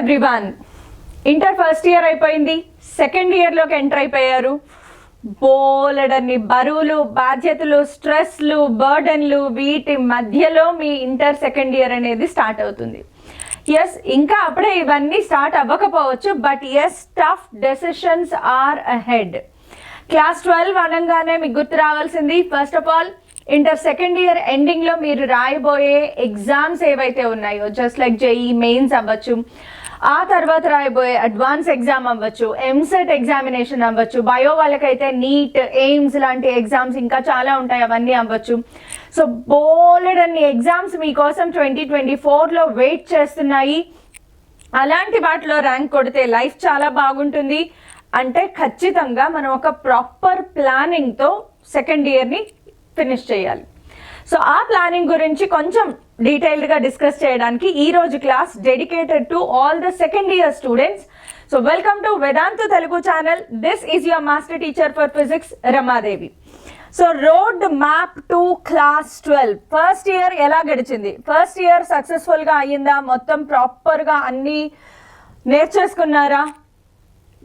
Everyone, inter first year అయిపోయింది, second ఇయర్లోకి enter అయిపోయారు. బోలెడన్ని బరువులు, బాధ్యతలు, స్ట్రెస్లు, బర్డన్లు, వీటి మధ్యలో మీ ఇంటర్ సెకండ్ ఇయర్ అనేది స్టార్ట్ అవుతుంది. ఎస్, ఇంకా అప్పుడే ఇవన్నీ స్టార్ట్ అవ్వకపోవచ్చు, but yes, tough decisions are ahead. Class 12 అనగానే మీకు గుర్తు రావాల్సింది first of all inter second year ఎండింగ్లో మీరు రాయబోయే ఎగ్జామ్స్ ఏవైతే ఉన్నాయో, జస్ట్ లైక్ జేఈ మెయిన్స్ అవ్వచ్చు, ఆ తర్వాత రాయబోయే అడ్వాన్స్ ఎగ్జామ్ అవ్వచ్చు, ఎంసెట్ ఎగ్జామినేషన్ అవ్వచ్చు, బయో వాళ్ళకైతే నీట్, ఎయిమ్స్ లాంటి ఎగ్జామ్స్ ఇంకా చాలా ఉంటాయి, అవన్నీ అవ్వచ్చు. సో బోలెడన్ని ఎగ్జామ్స్ మీకోసం 2024లో వెయిట్ చేస్తున్నాయి. అలాంటి వాటిలో ర్యాంక్ కొడితే లైఫ్ చాలా బాగుంటుంది. అంటే ఖచ్చితంగా మనం ఒక ప్రాపర్ ప్లానింగ్తో సెకండ్ ఇయర్ని ఫినిష్ చేయాలి. సో ఆ ప్లానింగ్ గురించి కొంచెం డీటెయిల్డ్గా డిస్కస్ చేయడానికి ఈరోజు class dedicated to all the second year students. So welcome to Vedantu Telugu channel. This is your master teacher for physics, Ramadevi. So road map to class 12. First year ఎలా గడిచింది? First year సక్సెస్ఫుల్గా అయ్యిందా? మొత్తం ప్రాపర్గా అన్నీ నేర్చేసుకున్నారా?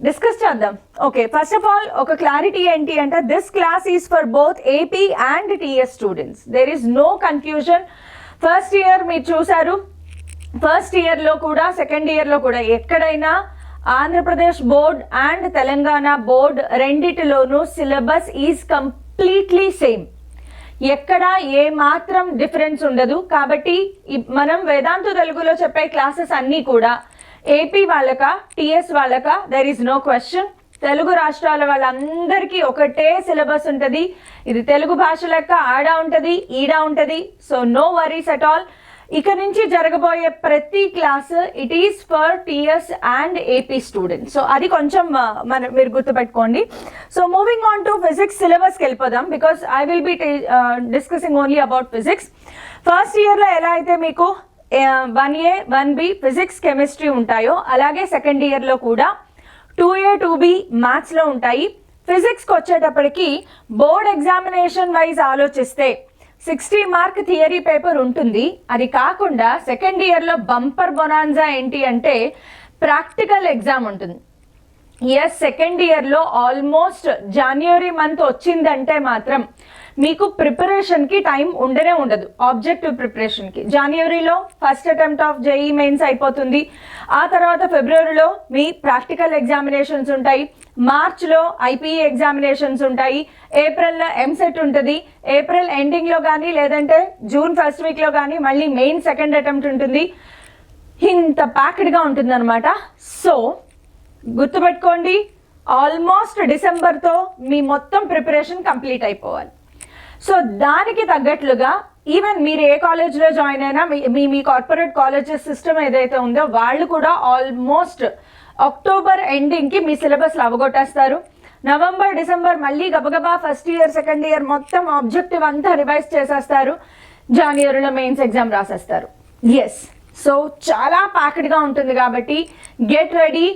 డిస్కస్ చేద్దాం. ఓకే, ఫస్ట్ ఆఫ్ ఆల్ ఒక clarity ఏంటి అంటే, this class is for both AP and TS students. There is no confusion. First year మీరు చూసారు, ఫస్ట్ ఇయర్లో కూడా సెకండ్ ఇయర్లో కూడా ఎక్కడైనా Andhra Pradesh board and Telangana board రెండిటిలోనూ సిలబస్ ఈజ్ కంప్లీట్లీ సేమ్. ఎక్కడ ఏ మాత్రం డిఫరెన్స్ ఉండదు. కాబట్టి మనం వేదాంతు తెలుగులో చెప్పే క్లాసెస్ అన్నీ కూడా ఏపీ వాళ్ళక, టీఎస్ వాళ్ళక, there is no question. Telugu రాష్ట్రాల వాళ్ళందరికీ ఒకటే సిలబస్ ఉంటుంది. ఇది తెలుగు భాష లెక్క ఆడా ఉంటుంది, ఈడా ఉంటుంది. So no worries at all. ఇక నుంచి జరగబోయే ప్రతి class it is for TS and AP students. So అది కొంచెం మీరు గుర్తుపెట్టుకోండి. So moving on to physics సిలబస్కి వెళ్ళిపోదాం, because I will be discussing only about physics. First ఇయర్లో ఎలా అయితే మీకు 1A 1B ఫిజిక్స్, కెమిస్ట్రీ ఉంటాయో, అలాగే సెకండ్ ఇయర్లో కూడా 2A 2B మ్యాథ్స్లో ఉంటాయి. ఫిజిక్స్కి వచ్చేటప్పటికి బోర్డ్ ఎగ్జామినేషన్ వైజ్ ఆలోచిస్తే 60 మార్క్ థియరీ పేపర్ ఉంటుంది. అది కాకుండా సెకండ్ ఇయర్లో బంపర్ బొనాన్జా ఏంటి అంటే ప్రాక్టికల్ ఎగ్జామ్ ఉంటుంది. ఎస్, సెకండ్ ఇయర్లో ఆల్మోస్ట్ జనవరి మంత్ వచ్చిందంటే మాత్రం మీకు ప్రిపరేషన్కి టైం ఉండనే ఉండదు. ఆబ్జెక్టివ్ ప్రిపరేషన్కి జనవరిలో first attempt of JEE mains అయిపోతుంది. ఆ తర్వాత ఫిబ్రవరిలో మీ ప్రాక్టికల్ ఎగ్జామినేషన్స్ ఉంటాయి. మార్చ్లో ఐపీఈ ఎగ్జామినేషన్స్ ఉంటాయి. ఏప్రిల్లో ఎంసెట్ ఉంటుంది. ఏప్రిల్ ఎండింగ్లో కానీ లేదంటే జూన్ ఫస్ట్ వీక్లో కానీ మళ్ళీ మెయిన్ సెకండ్ అటెంప్ట్ ఉంటుంది. ఇంత ప్యాక్డ్గా ఉంటుంది అనమాట. సో గుర్తుపెట్టుకోండి, ఆల్మోస్ట్ డిసెంబర్తో మీ మొత్తం ప్రిపరేషన్ కంప్లీట్ అయిపోవాలి. సో దానికి తగ్గట్లుగా ఈవెన్ మీరు ఏ కాలేజ్లో జాయిన్ అయినా మీ కార్పొరేట్ కాలేజెస్ సిస్టమ్ ఏదైతే ఉందో వాళ్ళు కూడా ఆల్మోస్ట్ అక్టోబర్ ఎండింగ్కి మీ సిలబస్లు అవగొట్టేస్తారు. నవంబర్, డిసెంబర్ మళ్ళీ గబగబా ఫస్ట్ ఇయర్ సెకండ్ ఇయర్ మొత్తం ఆబ్జెక్టివ్ అంతా రివైజ్ చేసేస్తారు. జనవరిలో మెయిన్స్ ఎగ్జామ్ రాసేస్తారు. ఎస్, సో చాలా ప్యాక్డ్గా ఉంటుంది. కాబట్టి గెట్ రెడీ.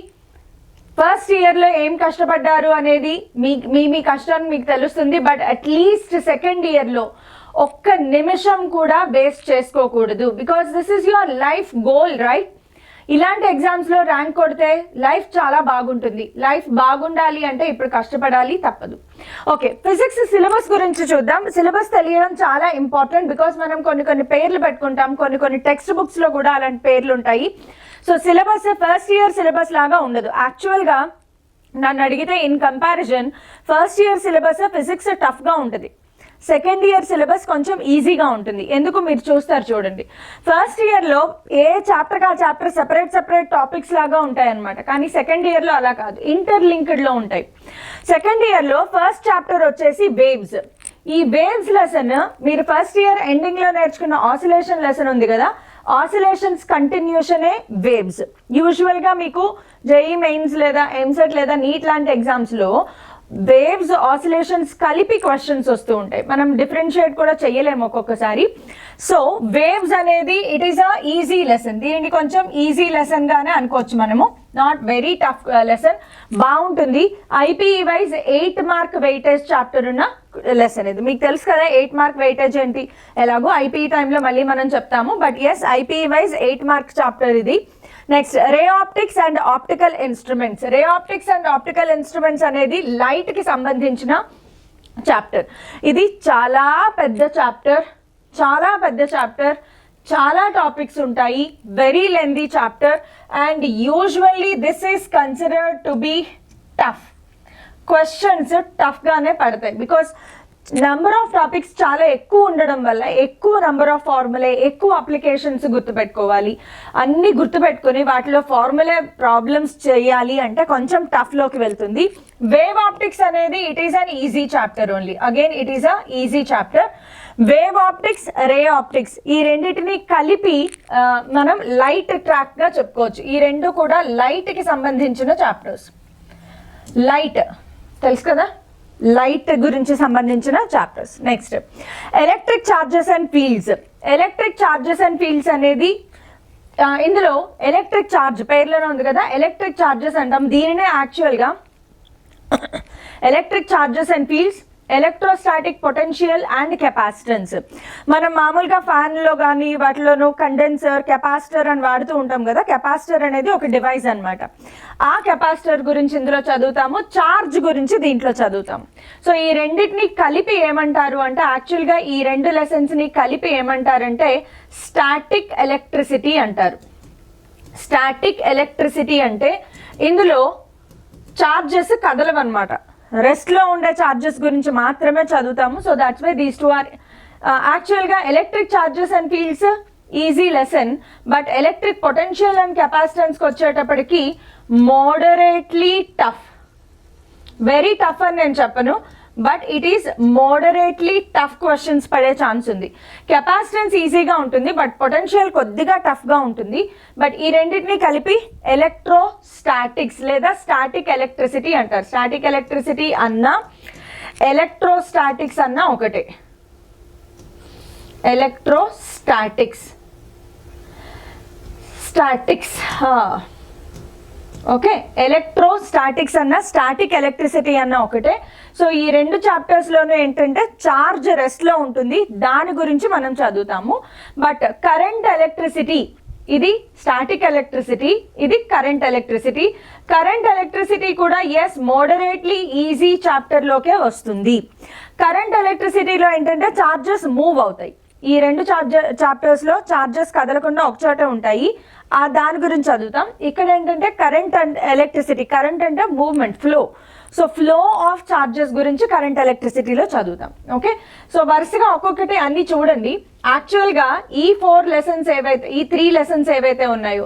ఫస్ట్ ఇయర్లో ఏం కష్టపడ్డారు అనేది మీ కష్టాన్ని మీకు తెలుస్తుంది. బట్ అట్లీస్ట్ సెకండ్ ఇయర్లో ఒక్క నిమిషం కూడా వేస్ట్ చేసుకోకూడదు. Because this is your life goal, right? ఇలాంటి ఎగ్జామ్స్లో ర్యాంక్ కొడితే లైఫ్ చాలా బాగుంటుంది. లైఫ్ బాగుండాలి అంటే ఇప్పుడు కష్టపడాలి, తప్పదు. ఓకే, ఫిజిక్స్ సిలబస్ గురించి చూద్దాం. సిలబస్ తెలియడం చాలా ఇంపార్టెంట్. బికాస్ మనం కొన్ని పేర్లు పెట్టుకుంటాం, కొన్ని టెక్స్ట్ బుక్స్లో కూడా అలాంటి పేర్లు ఉంటాయి. So syllabus first year syllabus లాగా ఉండదు. యాక్చువల్గా నన్ను అడిగితే in comparison first year syllabus physics టఫ్గా ఉంటుంది. సెకండ్ ఇయర్ సిలబస్ కొంచెం ఈజీగా ఉంటుంది. ఎందుకు మీరు చూస్తారు చూడండి. ఫస్ట్ ఇయర్లో ఏ చాప్టర్కి ఆ చాప్టర్ సెపరేట్ టాపిక్స్ లాగా ఉంటాయి అనమాట. కానీ సెకండ్ ఇయర్లో అలా కాదు, ఇంటర్లింక్డ్లో ఉంటాయి. సెకండ్ ఇయర్లో ఫస్ట్ చాప్టర్ వచ్చేసి వేవ్స్. ఈ వేవ్స్ లెసన్ మీరు ఫస్ట్ ఇయర్ ఎండింగ్లో నేర్చుకున్న ఆసిలేషన్ లెసన్ ఉంది కదా, ఆసిలేషన్స్ కంటిన్యూషనే వేవ్స్. యూజువల్గా మీకు జేఈ మెయిన్స్ లేదా ఎంసెట్ లేదా నీట్ లాంటి ఎగ్జామ్స్లో వేవ్స్, ఆసిలేషన్స్ కలిపి క్వశ్చన్స్ వస్తూ ఉంటాయి. మనం డిఫరెన్షియేట్ కూడా చేయలేము ఒక్కొక్కసారి. సో వేవ్స్ అనేది it is a easy lesson. దీనిని కొంచెం ఈజీ లెసన్ గానే అనుకోవచ్చు మనము, నాట్ వెరీ టఫ్ లెసన్. బాగుంటుంది. IPE wise 8 mark weightage chapter ఉన్న లెసన్ ఇది. మీకు తెలుసు కదా 8 మార్క్ వెయిటేజ్ ఏంటి, ఎలాగో ఐపీఈ టైంలో మళ్ళీ మనం చెప్తాము. But yes, IPE wise 8 mark chapter ఇది. Next ray optics and optical instruments. Ray optics and optical instruments అనేది లైట్కి సంబంధించిన చాప్టర్. ఇది చాలా పెద్ద చాప్టర్, చాలా టాపిక్స్ ఉంటాయి, very lengthy chapter, and usually this is considered to be tough. Questions టఫ్గానే పడతాయి బికాస్ నెంబర్ ఆఫ్ టాపిక్స్ చాలా ఎక్కువ ఉండడం వల్ల ఎక్కువ నెంబర్ ఆఫ్ ఫార్ములే, ఎక్కువ అప్లికేషన్స్ గుర్తుపెట్టుకోవాలి. అన్నీ గుర్తుపెట్టుకొని వాటిలో ఫార్ములే ప్రాబ్లమ్స్ చేయాలి అంటే కొంచెం టఫ్లోకి వెళ్తుంది. వేవ్ ఆప్టిక్స్ అనేది it is an easy chapter only. Again it is a easy chapter. Wave optics, ray optics ఈ రెండింటిని కలిపి మనం లైట్ ట్రాక్గా చెప్పుకోవచ్చు. ఈ రెండు కూడా లైట్కి సంబంధించిన చాప్టర్స్. లైట్ తెలుసు కదా, లైట్ గురించి సంబంధించిన chapters. Next electric charges and fields. Electric charges and fields అనేది ఇందులో ఎలక్ట్రిక్ చార్జ్ పేర్లోనే ఉంది కదా, ఎలక్ట్రిక్ చార్జెస్ అంటాం. దీనినే యాక్చువల్గా electric charges and fields, electrostatic potential and capacitance. మనం మామూలుగా ఫ్యాన్లో కానీ వాటిలోనూ కండెన్సర్, కెపాసిటర్ అని వాడుతూ ఉంటాం కదా. కెపాసిటర్ అనేది ఒక డివైస్ అనమాట. ఆ కెపాసిటర్ గురించి ఇందులో చదువుతాము, చార్జ్ గురించి దీంట్లో చదువుతాము. సో ఈ రెండింటిని కలిపి ఏమంటారు అంటే, యాక్చువల్గా ఈ రెండు లెసన్స్ని కలిపి ఏమంటారంటే స్టాటిక్ ఎలక్ట్రిసిటీ అంటారు. స్టాటిక్ ఎలక్ట్రిసిటీ అంటే ఇందులో చార్జెస్ కదలవన్నమాట, రెస్ట్లో ఉండే చార్జెస్ గురించి మాత్రమే చదువుతాము. So that's why these two are యాక్చువల్గా electric charges and fields easy lesson, but electric potential and కెపాసిటెన్స్కి వచ్చేటప్పటికి మోడరేట్లీ టఫ్. వెరీ టఫ్ అని నేను చెప్పను, but it is moderately tough questions పడే ఛాన్స్ ఉంది. కెపాసిటెన్స్ ఈజీగా ఉంటుంది, బట్ పొటెన్షియల్ కొద్దిగా టఫ్గా ఉంటుంది. బట్ ఈ రెండింటిని కలిపి ఎలక్ట్రోస్టాటిక్స్ లేదా స్టాటిక్ ఎలక్ట్రిసిటీ అంటారు. స్టాటిక్ ఎలక్ట్రిసిటీ అన్నా ఎలక్ట్రోస్టాటిక్స్ అన్నా ఒకటే. ఎలక్ట్రోస్టాటిక్స్, స్టాటిక్స్ ఓకే, ఎలక్ట్రోస్టాటిక్స్ అన్న స్టాటిక్ ఎలక్ట్రిసిటీ అన్న ఒకటే. సో ఈ రెండు చాప్టర్స్లోనూ ఏంటంటే చార్జ్ రెస్ట్లో ఉంటుంది, దాని గురించి మనం చదువుతాము. బట్ కరెంట్ ఎలక్ట్రిసిటీ ఇది స్టాటిక్ ఎలక్ట్రిసిటీ, ఇది కరెంట్ ఎలక్ట్రిసిటీ. కరెంట్ ఎలక్ట్రిసిటీ కూడా ఎస్ మోడరేట్లీ ఈజీ చాప్టర్లోకే వస్తుంది. కరెంట్ ఎలక్ట్రిసిటీలో ఏంటంటే చార్జెస్ మూవ్ అవుతాయి. ఈ రెండు చాప్టర్స్లో చార్జెస్ కదలకుండా ఒకచోట ఉంటాయి, దాని గురించి చదువుతాం. ఇక్కడ ఏంటంటే కరెంట్ అండ్ ఎలక్ట్రిసిటీ, కరెంట్ అంటే movement, flow. So flow of charges గురించి కరెంట్ ఎలక్ట్రిసిటీలో చదువుతాం. ఓకే, సో వరుసగా ఒక్కొక్కటి అన్ని చూడండి. యాక్చువల్గా ఈ 4 లెసన్స్ ఏవైతే, ఈ 3 లెసన్స్ ఏవైతే ఉన్నాయో,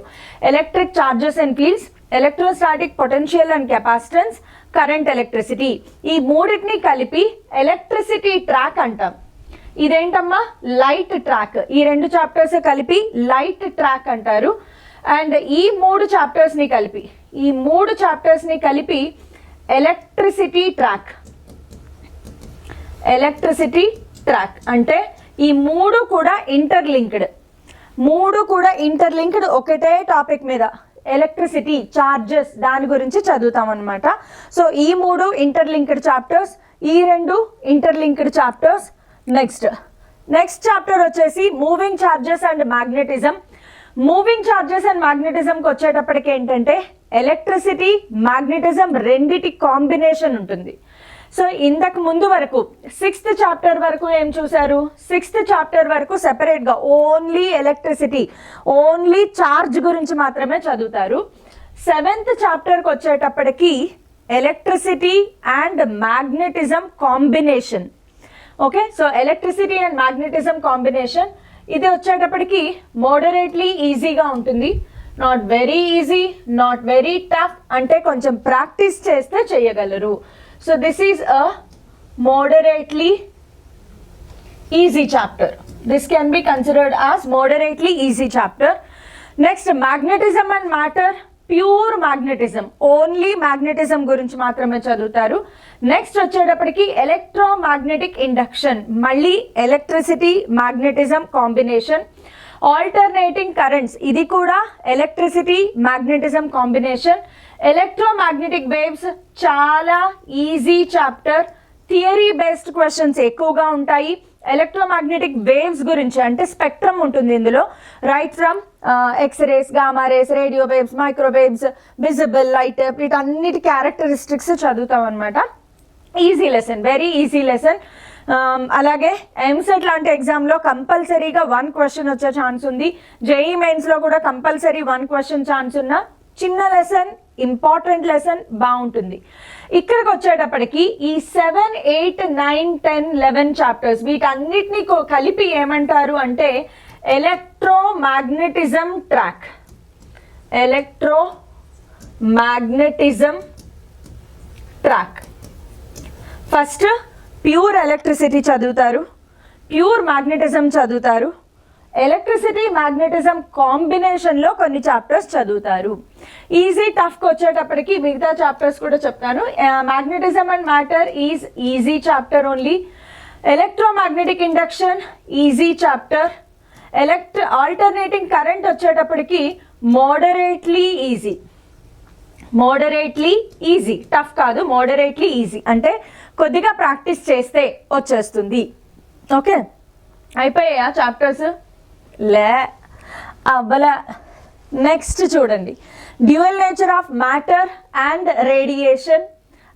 electric charges and fields, electrostatic potential and capacitance, current electricity, ఈ మూడింటిని కలిపి ఎలక్ట్రిసిటీ ట్రాక్ అంటాం. ఇదేంటమ్మా లైట్ ట్రాక్. ఈ రెండు చాప్టర్స్ కలిపి లైట్ ట్రాక్ అంటారు. అండ్ ఈ 3 చాప్టర్స్ని కలిపి ఎలక్ట్రిసిటీ ట్రాక్. ఎలక్ట్రిసిటీ ట్రాక్ అంటే ఈ మూడు కూడా ఇంటర్లింక్డ్ ఒకటే టాపిక్ మీద, ఎలక్ట్రిసిటీ, చార్జెస్, దాని గురించి చదువుతాం అనమాట. సో ఈ 3 ఇంటర్లింక్డ్ చాప్టర్స్, ఈ 2 ఇంటర్లింక్డ్ చాప్టర్స్. నెక్స్ట్ చాప్టర్ వచ్చేసి moving charges and magnetism. Moving charges and మ్యాగ్నెటిజంకి వచ్చేటప్పటికి ఏంటంటే ఎలక్ట్రిసిటీ, మ్యాగ్నెటిజం రెండిటి కాంబినేషన్ ఉంటుంది. సో ఇంతకు ముందు వరకు 6th చాప్టర్ వరకు ఏం చూసారు, 6th చాప్టర్ వరకు సెపరేట్గా ఓన్లీ ఎలక్ట్రిసిటీ, ఓన్లీ చార్జ్ గురించి మాత్రమే చదువుతారు. 7th చాప్టర్కి వచ్చేటప్పటికి electricity and magnetism combination. Okay, so electricity and magnetism combination ఇది వచ్చేటప్పటికి మోడరేట్లీ ఈజీగా ఉంటుంది. Not very easy, not very tough, అంటే కొంచెం ప్రాక్టీస్ చేస్తే చేయగలరు. So this is a moderately easy chapter. This can be considered as moderately easy chapter. Next magnetism and matter, pure magnetism, only magnetism గురించి మాత్రమే చదువుతారు. Next వచ్చేటప్పటికి electromagnetic induction, మళ్ళీ electricity magnetism combination. Alternating currents, ఇది కూడా electricity magnetism combination. Electromagnetic waves చాలా easy chapter, theory based questions ఎక్కువగా ఉంటాయి. ఎలక్ట్రోమాగ్నెటిక్ వేవ్స్ గురించి, అంటే స్పెక్ట్రమ్ ఉంటుంది ఇందులో, right from x rays, gamma rays, radio waves, microwaves, visible light, వీటన్నిటి క్యారెక్టరిస్టిక్స్ చదువుతాం అనమాట. Easy lesson, very easy lesson. అలాగే ఎంసెట్ లాంటి ఎగ్జామ్లో కంపల్సరీగా 1 క్వశ్చన్ వచ్చే ఛాన్స్ ఉంది. జేఈ మెయిన్స్లో కూడా కంపల్సరీ 1 క్వశ్చన్ ఛాన్స్ ఉన్న చిన్న లెసన్, ఇంపార్టెంట్ లెసన్, బాగుంటుంది. ఇక్కడికి వచ్చేటప్పటికి ఈ 7, 8, 9, 10, 11 చాప్టర్స్ వీటన్నిటిని కలిపి ఏమంటారు అంటే electromagnetism track. Electromagnetism track. First pure electricity చదువుతారు, ప్యూర్ మ్యాగ్నెటిజం చదువుతారు, ఎలక్ట్రిసిటీ మ్యాగ్నెటిజం కాంబినేషన్లో కొన్ని చాప్టర్స్ చదువుతారు. ఈజీ టఫ్కి వచ్చేటప్పటికి మిగతా చాప్టర్స్ కూడా చెప్తాను. Magnetism and matter is easy chapter only. Electromagnetic induction easy chapter. Alternating current వచ్చేటప్పటికి moderately easy. Moderately easy, tough కాదు, మోడరేట్లీ ఈజీ అంటే కొద్దిగా ప్రాక్టీస్ చేస్తే వచ్చేస్తుంది. ఓకే, అయిపోయాయా చాప్టర్స్? లే అవ్వలా. నెక్స్ట్ చూడండి, dual nature of matter and radiation,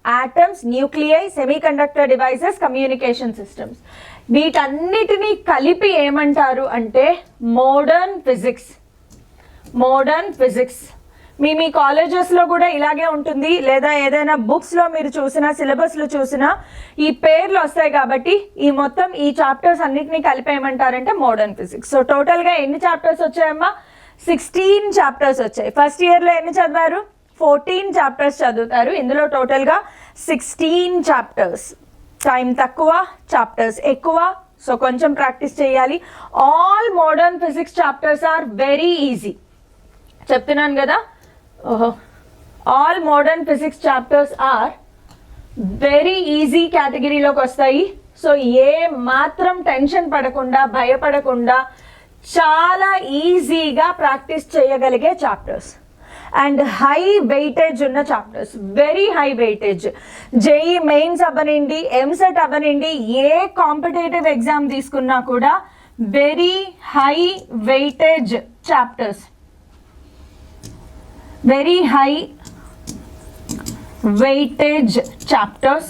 atoms, nuclei, semiconductor devices, communication systems. వీటన్నిటినీ కలిపి ఏమంటారు అంటే మోడర్న్ ఫిజిక్స్. మోడర్న్ ఫిజిక్స్ మీ కాలేజెస్లో కూడా ఇలాగే ఉంటుంది, లేదా ఏదైనా బుక్స్లో మీరు చూసినా, సిలబస్లో చూసినా ఈ పేర్లు వస్తాయి. కాబట్టి ఈ చాప్టర్స్ అన్నిటినీ కలిపేయమంటారంటే మోడర్న్ ఫిజిక్స్. సో టోటల్గా ఎన్ని చాప్టర్స్ వచ్చాయమ్మా? 16 చాప్టర్స్ వచ్చాయి. ఫస్ట్ ఇయర్లో ఎన్ని చదివారు? 14 చాప్టర్స్ చదువుతారు. ఇందులో టోటల్గా 16 చాప్టర్స్. టైం తక్కువ, చాప్టర్స్ ఎక్కువ, సో కొంచెం ప్రాక్టీస్ చేయాలి. All modern physics chapters are very easy. చెప్తున్నాను కదా, all modern physics chapters are very easy కేటగిరీలోకి వస్తాయి. సో ఏ మాత్రం టెన్షన్ పడకుండా, భయపడకుండా చాలా ఈజీగా ప్రాక్టీస్ చేయగలిగే చాప్టర్స్ అండ్ హై వెయిటేజ్ ఉన్న chapters, very high weightage. JEE mains అవ్వనండి, ఎంసెట్ అవ్వనండి, ఏ కాంపిటేటివ్ ఎగ్జామ్ తీసుకున్నా కూడా very high weightage chapters, very high weightage chapters.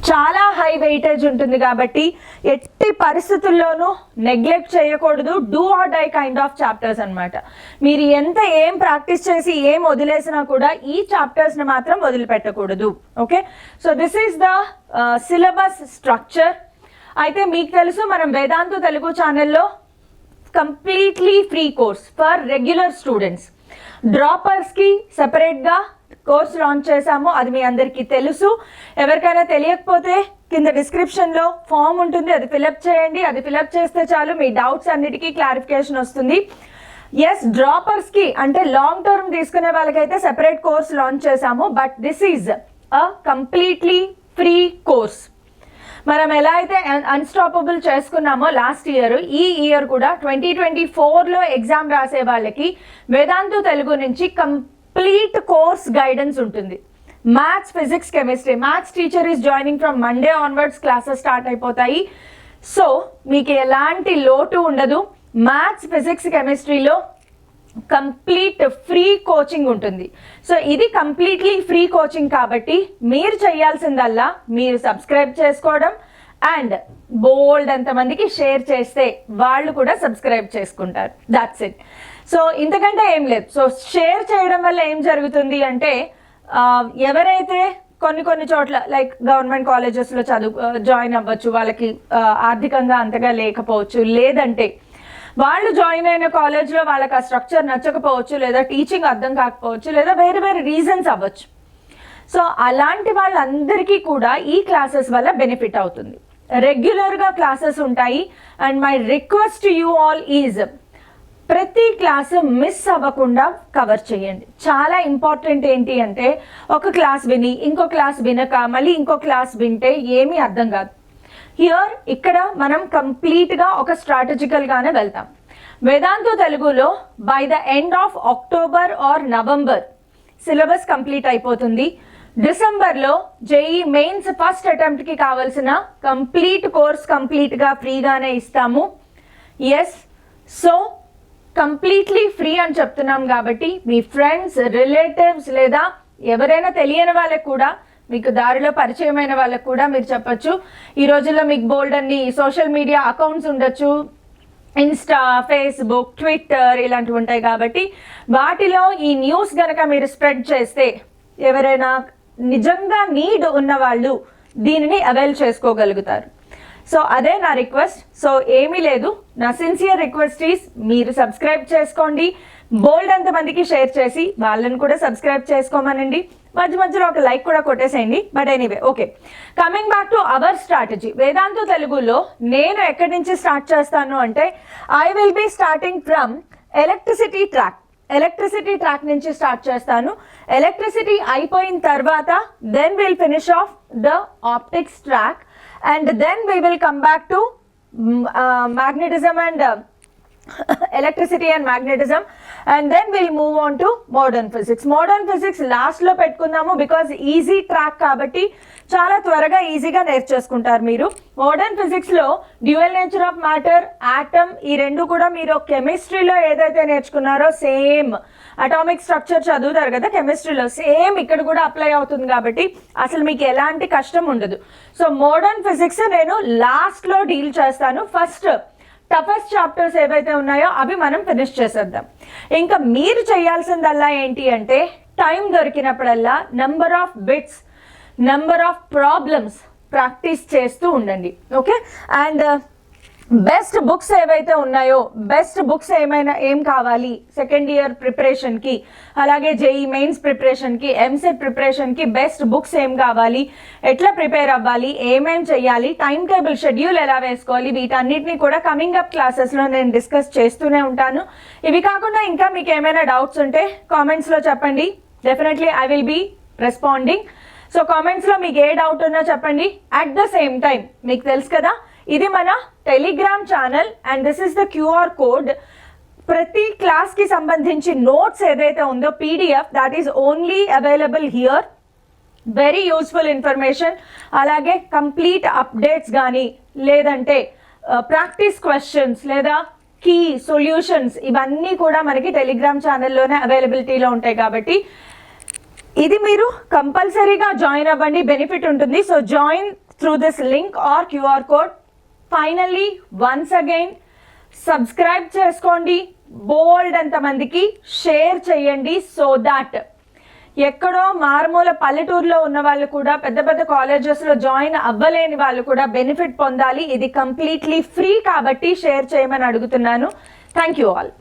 చాలా హై వెయిటేజ్ ఉంటుంది కాబట్టి ఎట్టి పరిస్థితుల్లోనూ నెగ్లెక్ట్ చేయకూడదు. Do or die kind of chapters అనమాట. మీరు ఏం ప్రాక్టీస్ చేసి ఏం వదిలేసినా కూడా ఈ చాప్టర్స్ని మాత్రం వదిలిపెట్టకూడదు. Okay, so this is the syllabus structure. అయితే మీకు తెలుసు, మనం వేదాంతు తెలుగు ఛానల్లో completely free course for regular students, డ్రాపర్స్కి సెపరేట్గా కోర్స్ లాంచ్ చేశాము. అది మీ అందరికీ తెలుసు. ఎవరికైనా తెలియకపోతే కింద డిస్క్రిప్షన్లో ఫామ్ ఉంటుంది, అది ఫిలప్ చేయండి. అది ఫిలప్ చేస్తే చాలు, మీ డౌట్స్ అన్నిటికీ క్లారిఫికేషన్ వస్తుంది. ఎస్, డ్రాపర్స్కి అంటే లాంగ్ టర్మ్ తీసుకునే వాళ్ళకైతే సెపరేట్ కోర్స్ లాంచ్ చేశాము. But this is a completely free course. మనం ఎలా అయితే అన్స్టాపబుల్ చేసుకున్నామో లాస్ట్ ఇయర్, ఈ ఇయర్ కూడా 2024లో ఎగ్జామ్ రాసే వాళ్ళకి వేదాంతు తెలుగు నుంచి కంప్లీట్ కోర్స్ గైడెన్స్ ఉంటుంది. Maths, physics, chemistry. Maths teacher is joining from Monday onwards, classes start అయిపోతాయి. సో మీకు ఎలాంటి లోటు ఉండదు. మ్యాథ్స్, ఫిజిక్స్, కెమిస్ట్రీలో కంప్లీట్ ఫ్రీ కోచింగ్ ఉంటుంది. సో ఇది కంప్లీట్లీ ఫ్రీ కోచింగ్ కాబట్టి మీరు చేయాల్సిందల్లా మీరు సబ్స్క్రైబ్ చేసుకోవడం అండ్ బోల్డ్ ఎంతమందికి షేర్ చేస్తే వాళ్ళు కూడా సబ్స్క్రైబ్ చేసుకుంటారు. That's it. సో ఇంతకంటే ఏం లేదు. సో షేర్ చేయడం వల్ల ఏం జరుగుతుంది అంటే ఎవరైతే కొన్ని చోట్ల లైక్ గవర్నమెంట్ కాలేజెస్లో జాయిన్ అవ్వచ్చు, వాళ్ళకి ఆర్థికంగా అంతగా లేకపోవచ్చు, లేదంటే వాళ్ళు జాయిన్ అయిన కాలేజ్లో వాళ్ళకి ఆ స్ట్రక్చర్ నచ్చకపోవచ్చు, లేదా టీచింగ్ అర్థం కాకపోవచ్చు, లేదా వేరే వేరే రీజన్స్ అవ్వచ్చు. సో అలాంటి వాళ్ళందరికీ కూడా ఈ క్లాసెస్ వల్ల బెనిఫిట్ అవుతుంది. రెగ్యులర్గా క్లాసెస్ ఉంటాయి. And my request you all is ప్రతి క్లాసు మిస్ అవ్వకుండా కవర్ చేయండి. చాలా ఇంపార్టెంట్ ఏంటి అంటే ఒక క్లాస్ విని ఇంకో క్లాస్ వినక మళ్ళీ ఇంకో క్లాస్ వింటే ఏమీ అర్థం కాదు. ఇక్కడ మనం కంప్లీట్గా ఒక స్ట్రాటజికల్గానే వెళ్తాం. వేదాంతు తెలుగులో by the end of October or November syllabus complete అయిపోతుంది. డిసెంబర్లో జేఈ మెయిన్స్ ఫస్ట్ అటెంప్ట్కి కావాల్సిన కంప్లీట్ కోర్స్ కంప్లీట్గా ఫ్రీగానే ఇస్తాము. ఎస్, సో కంప్లీట్లీ ఫ్రీ అని చెప్తున్నాం కాబట్టి మీ ఫ్రెండ్స్, రిలేటివ్స్ లేదా ఎవరైనా తెలియని వాళ్ళకి కూడా, మీకు దారిలో పరిచయమైన వాళ్ళకు కూడా మీరు చెప్పచ్చు. ఈ రోజుల్లో మీకు బోల్డ్ అన్ని సోషల్ మీడియా అకౌంట్స్ ఉండొచ్చు, ఇన్స్టా, ఫేస్బుక్, ట్విట్టర్ ఇలాంటివి ఉంటాయి కాబట్టి వాటిలో ఈ న్యూస్ కనుక మీరు స్ప్రెడ్ చేస్తే ఎవరైనా నిజంగా నీడ్ ఉన్న వాళ్ళు దీనిని అవైల్ చేసుకోగలుగుతారు. సో అదే నా రిక్వెస్ట్. సో ఏమీ లేదు, నా సిన్సియర్ రిక్వెస్ట్ ఈస్ మీరు సబ్స్క్రైబ్ చేసుకోండి, బోల్డ్ అంతమందికి షేర్ చేసి వాళ్ళని కూడా సబ్స్క్రైబ్ చేసుకోమనండి, మధ్య మధ్యలో ఒక లైక్ కూడా కొట్టేసేయండి. But anyway, okay, coming back to our strategy. Vedantu తెలుగులో నేను ఎక్కడి నుంచి స్టార్ట్ చేస్తాను అంటే I will be starting from electricity track నుంచి స్టార్ట్ చేస్తాను. ఎలక్ట్రిసిటీ అయిపోయిన తర్వాత then will finish off the optics track and then we will come back to magnetism and electricity and magnetism, and then we'll move on to modern physics last lo pettukundamu because easy track kabatti చాలా త్వరగా ఈజీగా నేర్చేసుకుంటారు మీరు. Modern physics లో dual nature of matter, atom, ఈ రెండు కూడా మీరు కెమిస్ట్రీలో ఏదైతే నేర్చుకున్నారో సేమ్ అటామిక్ స్ట్రక్చర్ చదువుతారు కదా కెమిస్ట్రీలో, సేమ్ ఇక్కడ కూడా అప్లై అవుతుంది కాబట్టి అసలు మీకు ఎలాంటి కష్టం ఉండదు. సో మోడర్న్ ఫిజిక్స్ నేను లాస్ట్ లో డీల్ చేస్తాను. ఫస్ట్ టఫెస్ట్ చాప్టర్స్ ఏవైతే ఉన్నాయో అవి మనం ఫినిష్ చేసేద్దాం. ఇంకా మీరు చేయాల్సిందల్లా ఏంటి అంటే టైం దొరికినప్పుడల్లా number of bits, number of problems practice చేస్తూ ఉండండి. ఓకే, అండ్ బెస్ట్ బుక్స్ ఏవైతే ఉన్నాయో, బెస్ట్ బుక్స్ ఏం కావాలి సెకండ్ ఇయర్ ప్రిపరేషన్కి, అలాగే జేఈ మెయిన్స్ ప్రిపరేషన్కి, ఎంసెట్ ప్రిపరేషన్కి బెస్ట్ బుక్స్ ఏం కావాలి, ఎట్లా ప్రిపేర్ అవ్వాలి, ఏమేం చేయాలి, టైం టేబుల్ షెడ్యూల్ ఎలా వేసుకోవాలి, వీటన్నిటిని కూడా కమింగ్ అప్ క్లాసెస్లో నేను డిస్కస్ చేస్తూనే ఉంటాను. ఇవి కాకుండా ఇంకా మీకు ఏమైనా డౌట్స్ ఉంటే కామెంట్స్లో చెప్పండి, definitely I will be responding. So కామెంట్స్లో మీకు ఏ డౌట్ ఉన్నా చెప్పండి. అట్ ద సేమ్ టైం మీకు తెలుసు కదా ఇది మన Telegram channel and this is the QR code. ప్రతి క్లాస్కి సంబంధించి నోట్స్ ఏదైతే ఉందో PDF that is only available here. Very useful information, అలాగే కంప్లీట్ అప్డేట్స్ కానీ లేదంటే ప్రాక్టీస్ క్వశ్చన్స్ లేదా కీ సొల్యూషన్స్ ఇవన్నీ కూడా మనకి టెలిగ్రామ్ ఛానల్లోనే అవైలబిలిటీలో ఉంటాయి కాబట్టి ఇది మీరు కంపల్సరీగా జాయిన్ అవ్వండి, బెనిఫిట్ ఉంటుంది. So join through this link or QR code. Finally once again subscribe చేసుకోండి, బోల్డ్ అంతమందికి షేర్ చేయండి సో దాట్ ఎక్కడో మారుమూల పల్లెటూరులో ఉన్న వాళ్ళు కూడా, పెద్ద పెద్ద కాలేజెస్లో జాయిన్ అవ్వలేని వాళ్ళు కూడా బెనిఫిట్ పొందాలి. ఇది కంప్లీట్లీ ఫ్రీ కాబట్టి షేర్ చేయమని అడుగుతున్నాను. Thank you all.